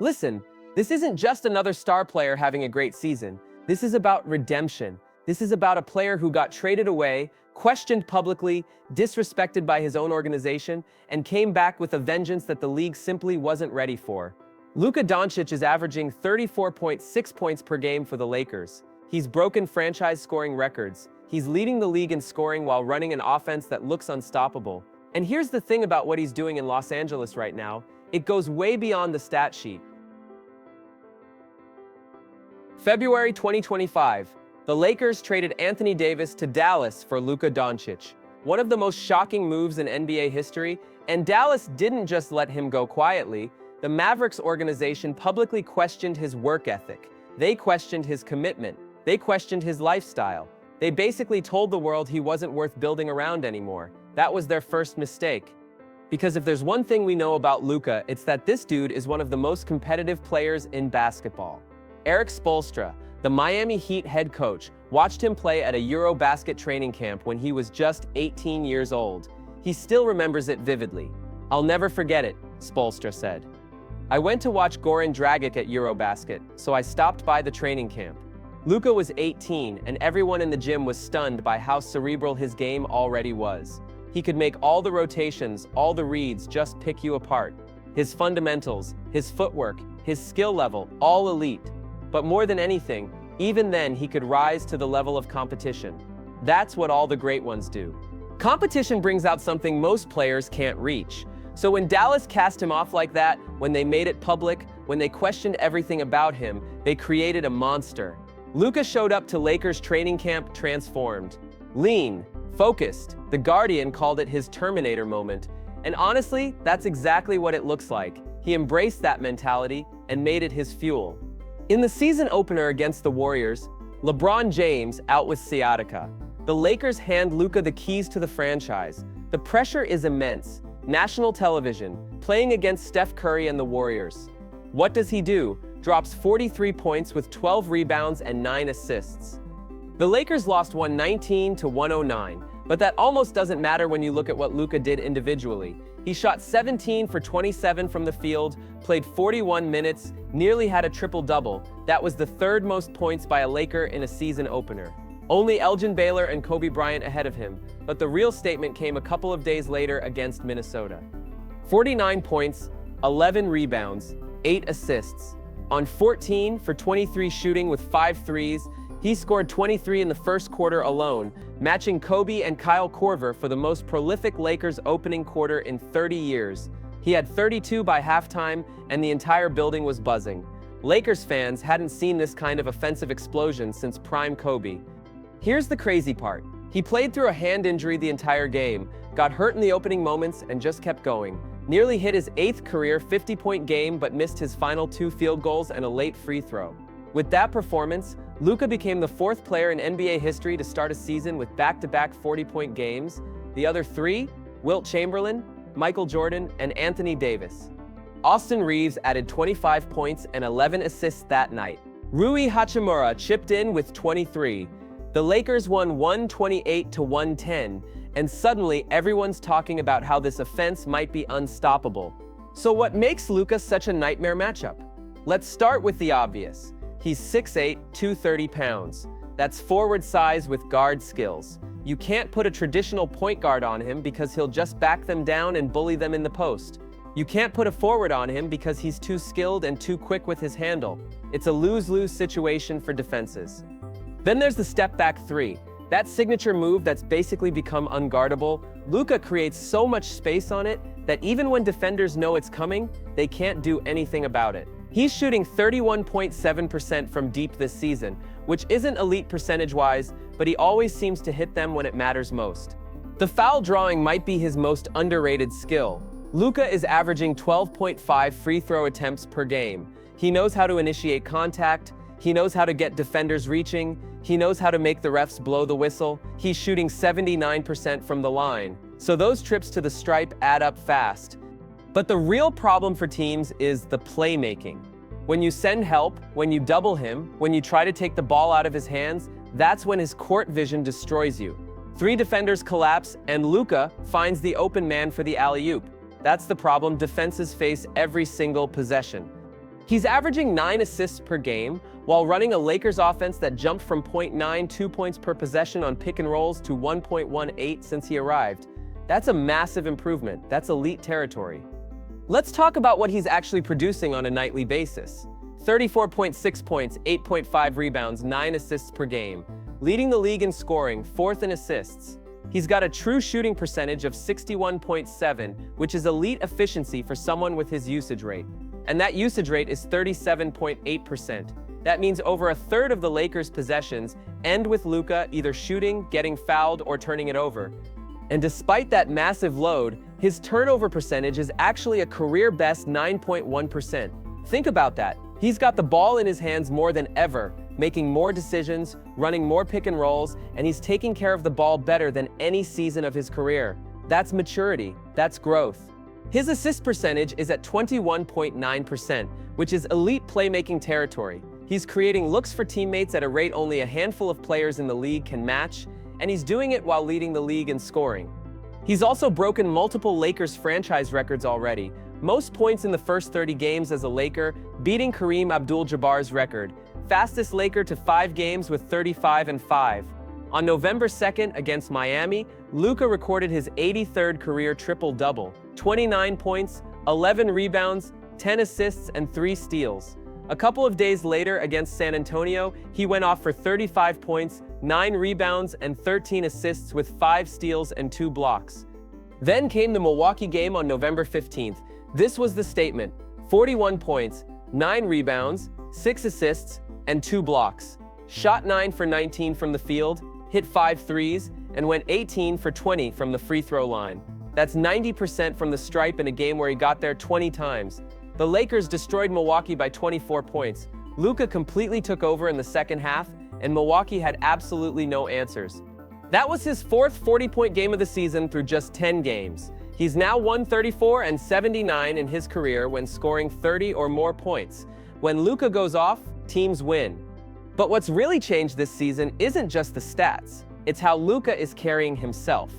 Listen, this isn't just another star player having a great season. This is about redemption. This is about a player who got traded away, questioned publicly, disrespected by his own organization, and came back with a vengeance that the league simply wasn't ready for. Luka Dončić is averaging 34.6 points per game for the Lakers. He's broken franchise scoring records. He's leading the league in scoring while running an offense that looks unstoppable. And here's the thing about what he's doing in Los Angeles right now. It goes way beyond the stat sheet. February 2025, the Lakers traded Anthony Davis to Dallas for Luka Dončić. One of the most shocking moves in NBA history, and Dallas didn't just let him go quietly. The Mavericks organization publicly questioned his work ethic. They questioned his commitment. They questioned his lifestyle. They basically told the world he wasn't worth building around anymore. That was their first mistake. Because if there's one thing we know about Luka, it's that this dude is one of the most competitive players in basketball. Erik Spoelstra, the Miami Heat head coach, watched him play at a Eurobasket training camp when he was just 18 years old. He still remembers it vividly. "I'll never forget it," Spoelstra said. "I went to watch Goran Dragic at Eurobasket, so I stopped by the training camp. Luka was 18, and everyone in the gym was stunned by how cerebral his game already was. He could make all the rotations, all the reads, just pick you apart. His fundamentals, his footwork, his skill level, all elite. But more than anything, even then he could rise to the level of competition. That's what all the great ones do. Competition brings out something most players can't reach. So when Dallas cast him off like that, when they made it public, when they questioned everything about him, they created a monster. Luka showed up to Lakers training camp transformed. Lean, focused. The Guardian called it his Terminator moment. And honestly, that's exactly what it looks like. He embraced that mentality and made it his fuel. In the season opener against the Warriors, LeBron James out with sciatica. The Lakers hand Luka the keys to the franchise. The pressure is immense. National television, playing against Steph Curry and the Warriors. What does he do? Drops 43 points with 12 rebounds and 9 assists. The Lakers lost 119-109, but that almost doesn't matter when you look at what Luka did individually. He shot 17 for 27 from the field, played 41 minutes, nearly had a triple-double. That was the third most points by a Laker in a season opener. Only Elgin Baylor and Kobe Bryant ahead of him, but the real statement came a couple of days later against Minnesota. 49 points, 11 rebounds, 8 assists. On 14 for 23 shooting with 5 threes, he scored 23 in the first quarter alone, matching Kobe and Kyle Korver for the most prolific Lakers opening quarter in 30 years. He had 32 by halftime, and the entire building was buzzing. Lakers fans hadn't seen this kind of offensive explosion since prime Kobe. Here's the crazy part. He played through a hand injury the entire game, got hurt in the opening moments, and just kept going. Nearly hit his 8th career 50-point game, but missed his final 2 field goals and a late free throw. With that performance, Luka became the 4th player in NBA history to start a season with back-to-back 40-point games. The other 3, Wilt Chamberlain, Michael Jordan, and Anthony Davis. Austin Reeves added 25 points and 11 assists that night. Rui Hachimura chipped in with 23. The Lakers won 128-110, and suddenly everyone's talking about how this offense might be unstoppable. So what makes Luka such a nightmare matchup? Let's start with the obvious. He's 6'8", 230 pounds. That's forward size with guard skills. You can't put a traditional point guard on him because he'll just back them down and bully them in the post. You can't put a forward on him because he's too skilled and too quick with his handle. It's a lose-lose situation for defenses. Then there's the step-back 3. That signature move that's basically become unguardable. Luka creates so much space on it that even when defenders know it's coming, they can't do anything about it. He's shooting 31.7% from deep this season, which isn't elite percentage-wise, but he always seems to hit them when it matters most. The foul drawing might be his most underrated skill. Luka is averaging 12.5 free throw attempts per game. He knows how to initiate contact. He knows how to get defenders reaching. He knows how to make the refs blow the whistle. He's shooting 79% from the line. So those trips to the stripe add up fast. But the real problem for teams is the playmaking. When you send help, when you double him, when you try to take the ball out of his hands, that's when his court vision destroys you. 3 defenders collapse, and Luka finds the open man for the alley-oop. That's the problem defenses face every single possession. He's averaging 9 assists per game, while running a Lakers offense that jumped from 0.92 points per possession on pick and rolls to 1.18 since he arrived. That's a massive improvement. That's elite territory. Let's talk about what he's actually producing on a nightly basis. 34.6 points, 8.5 rebounds, 9 assists per game. Leading the league in scoring, 4th in assists. He's got a true shooting percentage of 61.7, which is elite efficiency for someone with his usage rate. And that usage rate is 37.8%. That means over a third of the Lakers' possessions end with Luka either shooting, getting fouled, or turning it over. And despite that massive load, his turnover percentage is actually a career-best 9.1%. Think about that. He's got the ball in his hands more than ever, making more decisions, running more pick and rolls, and he's taking care of the ball better than any season of his career. That's maturity. That's growth. His assist percentage is at 21.9%, which is elite playmaking territory. He's creating looks for teammates at a rate only a handful of players in the league can match, and he's doing it while leading the league in scoring. He's also broken multiple Lakers franchise records already. Most points in the first 30 games as a Laker, beating Kareem Abdul-Jabbar's record. Fastest Laker to 5 games with 35-5. On November 2nd against Miami, Luka recorded his 83rd career triple-double. 29 points, 11 rebounds, 10 assists, and 3 steals. A couple of days later against San Antonio, he went off for 35 points, 9 rebounds, and 13 assists with 5 steals and 2 blocks. Then came the Milwaukee game on November 15th. This was the statement: 41 points, 9 rebounds, 6 assists, and 2 blocks. Shot 9 for 19 from the field, hit 5 threes, and went 18 for 20 from the free throw line. That's 90% from the stripe in a game where he got there 20 times. The Lakers destroyed Milwaukee by 24 points. Luka completely took over in the second half, and Milwaukee had absolutely no answers. That was his 4th 40-point game of the season through just 10 games. He's now 134-79 in his career when scoring 30 or more points. When Luka goes off, teams win. But what's really changed this season isn't just the stats. It's how Luka is carrying himself.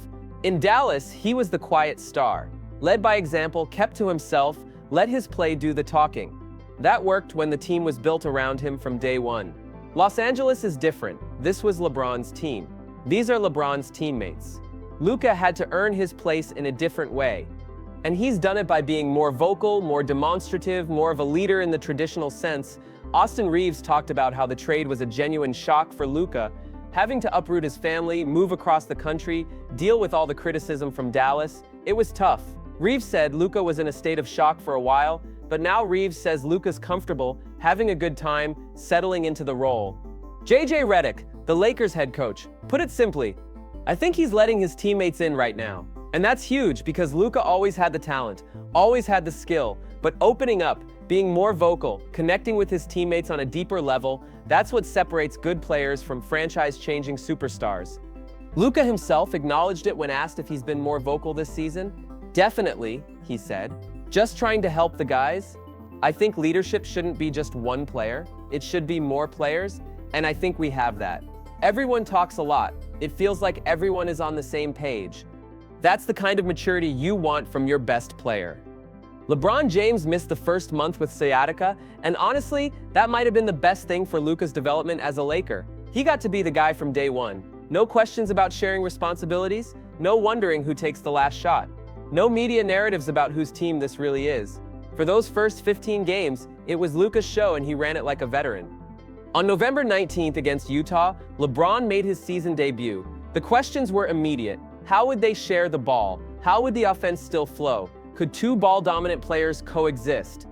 In Dallas, he was the quiet star. Led by example, kept to himself, let his play do the talking. That worked when the team was built around him from day one. Los Angeles is different. This was LeBron's team. These are LeBron's teammates. Luka had to earn his place in a different way. And he's done it by being more vocal, more demonstrative, more of a leader in the traditional sense. Austin Reeves talked about how the trade was a genuine shock for Luka, having to uproot his family, move across the country, deal with all the criticism from Dallas. It was tough. Reeves said Luka was in a state of shock for a while, but now Reeves says Luka's comfortable, having a good time, settling into the role. JJ Redick, the Lakers head coach, put it simply, I think he's letting his teammates in right now. And that's huge because Luka always had the talent, always had the skill, but opening up, being more vocal, connecting with his teammates on a deeper level, that's what separates good players from franchise-changing superstars. Luka himself acknowledged it when asked if he's been more vocal this season. Definitely, he said. Just trying to help the guys. I think leadership shouldn't be just one player. It should be more players, and I think we have that. Everyone talks a lot. It feels like everyone is on the same page. That's the kind of maturity you want from your best player. LeBron James missed the first month with sciatica, and honestly, that might have been the best thing for Luka's development as a Laker. He got to be the guy from day one. No questions about sharing responsibilities, no wondering who takes the last shot. No media narratives about whose team this really is. For those first 15 games, it was Luka's show and he ran it like a veteran. On November 19th against Utah, LeBron made his season debut. The questions were immediate. How would they share the ball? How would the offense still flow? Could 2 ball-dominant players coexist?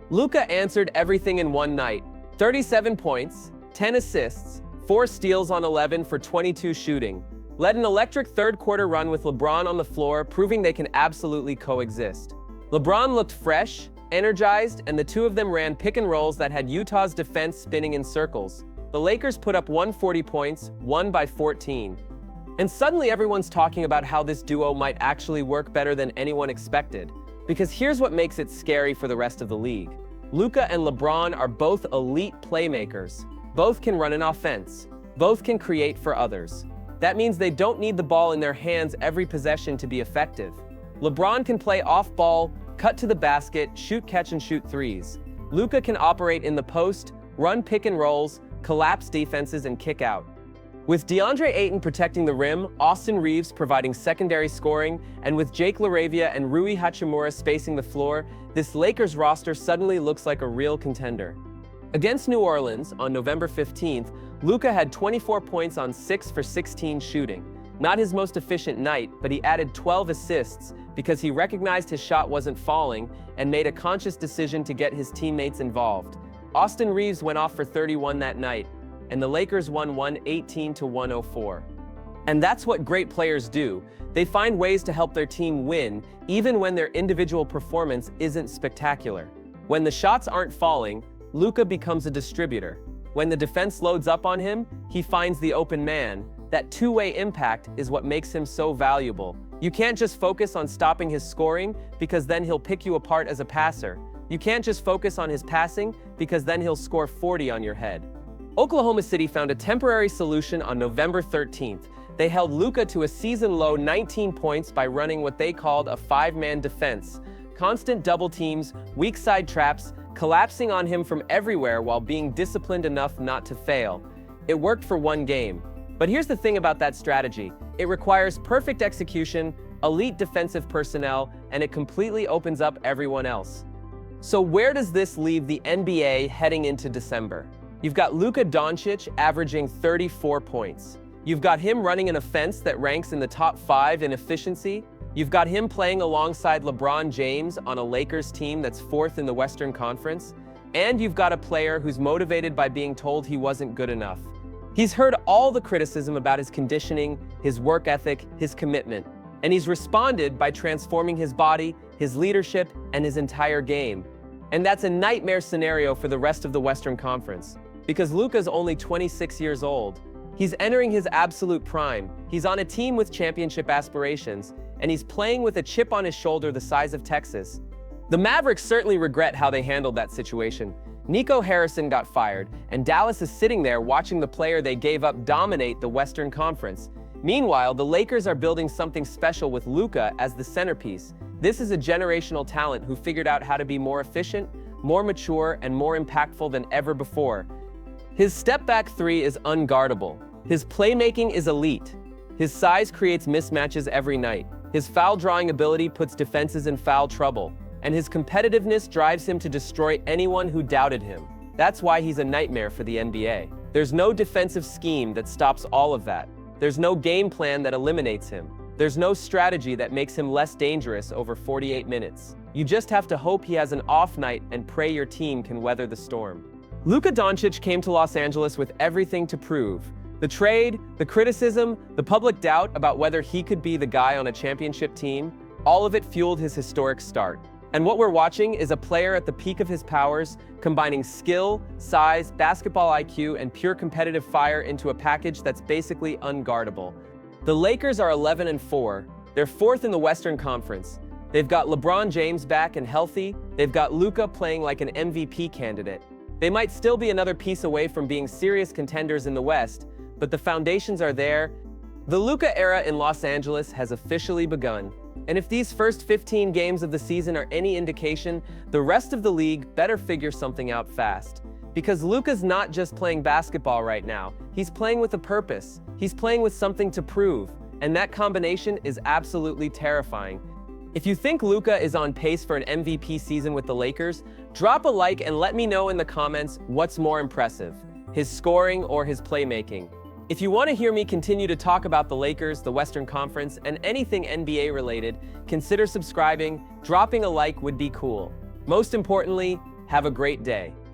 Luka answered everything in one night. 37 points, 10 assists, 4 steals on 11 for 22 shooting. Led an electric third-quarter run with LeBron on the floor, proving they can absolutely coexist. LeBron looked fresh, energized, and the two of them ran pick and rolls that had Utah's defense spinning in circles. The Lakers put up 140 points, won by 14. And suddenly everyone's talking about how this duo might actually work better than anyone expected. Because here's what makes it scary for the rest of the league. Luka and LeBron are both elite playmakers. Both can run an offense. Both can create for others. That means they don't need the ball in their hands every possession to be effective. LeBron can play off ball, cut to the basket, shoot, catch, and shoot threes. Luka can operate in the post, run pick and rolls, collapse defenses, and kick out. With DeAndre Ayton protecting the rim, Austin Reeves providing secondary scoring, and with Jake LaRavia and Rui Hachimura spacing the floor, this Lakers roster suddenly looks like a real contender. Against New Orleans on November 15th, Luka had 24 points on 6 for 16 shooting. Not his most efficient night, but he added 12 assists because he recognized his shot wasn't falling and made a conscious decision to get his teammates involved. Austin Reeves went off for 31 that night, and the Lakers won 118-104. And that's what great players do. They find ways to help their team win, even when their individual performance isn't spectacular. When the shots aren't falling, Luka becomes a distributor. When the defense loads up on him, he finds the open man. That two-way impact is what makes him so valuable. You can't just focus on stopping his scoring, because then he'll pick you apart as a passer. You can't just focus on his passing, because then he'll score 40 on your head. Oklahoma City found a temporary solution on November 13th. They held Luka to a season-low 19 points by running what they called a five-man defense. Constant double teams, weak side traps, collapsing on him from everywhere while being disciplined enough not to fail. It worked for one game. But here's the thing about that strategy. It requires perfect execution, elite defensive personnel, and it completely opens up everyone else. So where does this leave the NBA heading into December? You've got Luka Dončić averaging 34 points. You've got him running an offense that ranks in the top 5 in efficiency. You've got him playing alongside LeBron James on a Lakers team that's 4th in the Western Conference. And you've got a player who's motivated by being told he wasn't good enough. He's heard all the criticism about his conditioning, his work ethic, his commitment. And he's responded by transforming his body, his leadership, and his entire game. And that's a nightmare scenario for the rest of the Western Conference. Because Luka's only 26 years old. He's entering his absolute prime. He's on a team with championship aspirations, and he's playing with a chip on his shoulder the size of Texas. The Mavericks certainly regret how they handled that situation. Nico Harrison got fired, and Dallas is sitting there watching the player they gave up dominate the Western Conference. Meanwhile, the Lakers are building something special with Luka as the centerpiece. This is a generational talent who figured out how to be more efficient, more mature, and more impactful than ever before. His step-back three is unguardable. His playmaking is elite. His size creates mismatches every night. His foul-drawing ability puts defenses in foul trouble. And his competitiveness drives him to destroy anyone who doubted him. That's why he's a nightmare for the NBA. There's no defensive scheme that stops all of that. There's no game plan that eliminates him. There's no strategy that makes him less dangerous over 48 minutes. You just have to hope he has an off night and pray your team can weather the storm. Luka Dončić came to Los Angeles with everything to prove. The trade, the criticism, the public doubt about whether he could be the guy on a championship team, all of it fueled his historic start. And what we're watching is a player at the peak of his powers, combining skill, size, basketball IQ, and pure competitive fire into a package that's basically unguardable. The Lakers are 11-4. They're 4th in the Western Conference. They've got LeBron James back and healthy. They've got Luka playing like an MVP candidate. They might still be another piece away from being serious contenders in the West, but the foundations are there. The Luka era in Los Angeles has officially begun. And if these first 15 games of the season are any indication, the rest of the league better figure something out fast. Because Luka's not just playing basketball right now, he's playing with a purpose. He's playing with something to prove. And that combination is absolutely terrifying. If you think Luka is on pace for an MVP season with the Lakers, drop a like and let me know in the comments what's more impressive, his scoring or his playmaking. If you want to hear me continue to talk about the Lakers, the Western Conference, and anything NBA related, consider subscribing. Dropping a like would be cool. Most importantly, have a great day.